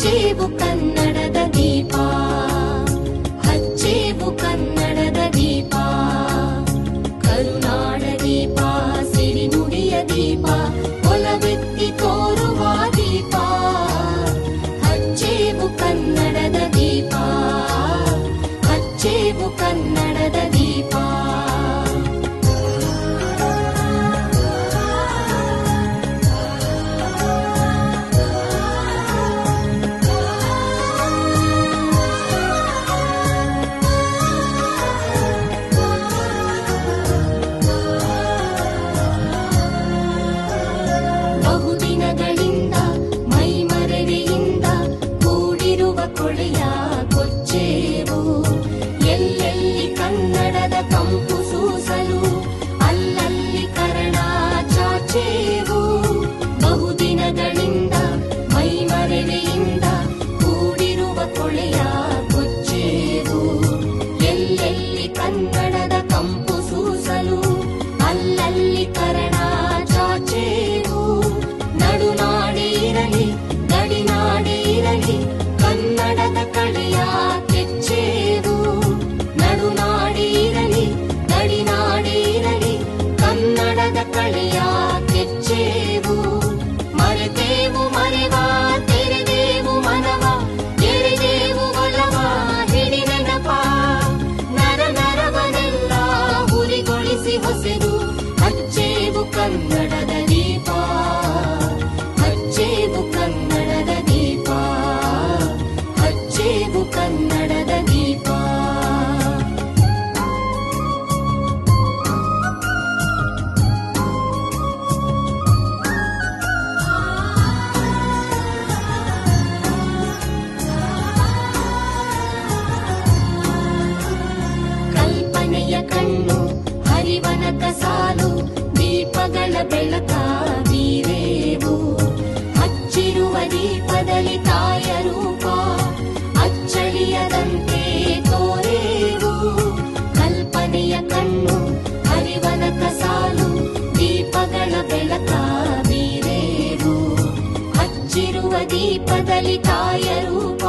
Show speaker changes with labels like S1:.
S1: ಹಚ್ಚೇವು ಕನ್ನಡದ ದೀಪ, ಹಚ್ಚೇವು ಕನ್ನಡದ ದೀಪ, ಕರುನಾಡ ದೀಪ, ಸಿರಿನುಡಿಯ ದೀಪ, ಒಲವೆತ್ತಿ ತೋರುವ ದೀಪ. ಹಚ್ಚೇವು ಕನ್ನಡದ ದೀಪ, ಹಚ್ಚೇವು ಕನ್ನಡದ ದೀಪ. ಬಹುದಿನಗಳಿಂದ ಮೈಮರೆಯಿಂದ ಕೂಡಿರುವ ಕೊಳೆಯ ಕೊಚ್ಚೇವು, ಎಲ್ಲೆಲ್ಲಿ ಕನ್ನಡದ ಕಂಪು ಸೂಸಲು ಅಲ್ಲಲ್ಲಿ ಕರಣ ಚಾಚೇವು. ಬಹುದಿನಗಳಿಂದ ಮೈಮರೆಯಿಂದ ಕೂಡಿರುವ ಕೊಳೆಯ ಕೊಚ್ಚೇವು, ಎಲ್ಲೆಲ್ಲಿ ಕನ್ನಡದ ಕಂಪು ಸೂಸಲು ಅಲ್ಲಲ್ಲಿ ಕರಣ ಚಾಚೇವು. ನಡುನಾಡಿ ಇರಲಿ ಗಡಿನಾಡಿ ಇರಲಿ ಕನ್ನಡದ ಕಳೆಯ ಕೆಚ್ಚೇವು. ನಡುನಾಡಿ ಇರಲಿ ಗಡಿನಾಡಿ ಇರಲಿ ಕನ್ನಡದ ಕಳೆಯ ಕೆಚ್ಚೇವು. ಮರೆತೇವು ಮರೆವ ತೆರೆದೇವು ಮನವ, ಎರೆದೇವು ಒಲವ ಹಿಡಿ ನೆನಪ. ನರ ನರವನೆಲ್ಲ ಹುರಿಗೊಳಿಸಿ ಹೊಸೆದು ಹಚ್ಚೇವು ಕನ್ನಡದ ದೀಪ, ಹಚ್ಚೇವು ಕನ್ನಡದ ದೀಪ, ಹಚ್ಚೇವು ಕನ್ನಡದ ದೀಪ. ಕಲ್ಪನೆಯ ಕಣ್ಣು ಹರಿವನಕ ಸಾಲು, ದೀಪಗಳ ಬೆಳಕ ಬೀರೇವು. ಹಚ್ಚಿರುವ ದೀಪದಲ್ಲಿ ತಾಯ ರೂಪ ಅಚ್ಚಳಿಯದಂತೆ ತೋರೇವು. ಕಲ್ಪನೆಯ ಕಣ್ಣು ಹರಿವನಕ ಸಾಲು, ದೀಪಗಳ ಬೆಳಕ ಬೀರೇವು. ಹಚ್ಚಿರುವ ದೀಪದಲ್ಲಿ ತಾಯ ರೂಪ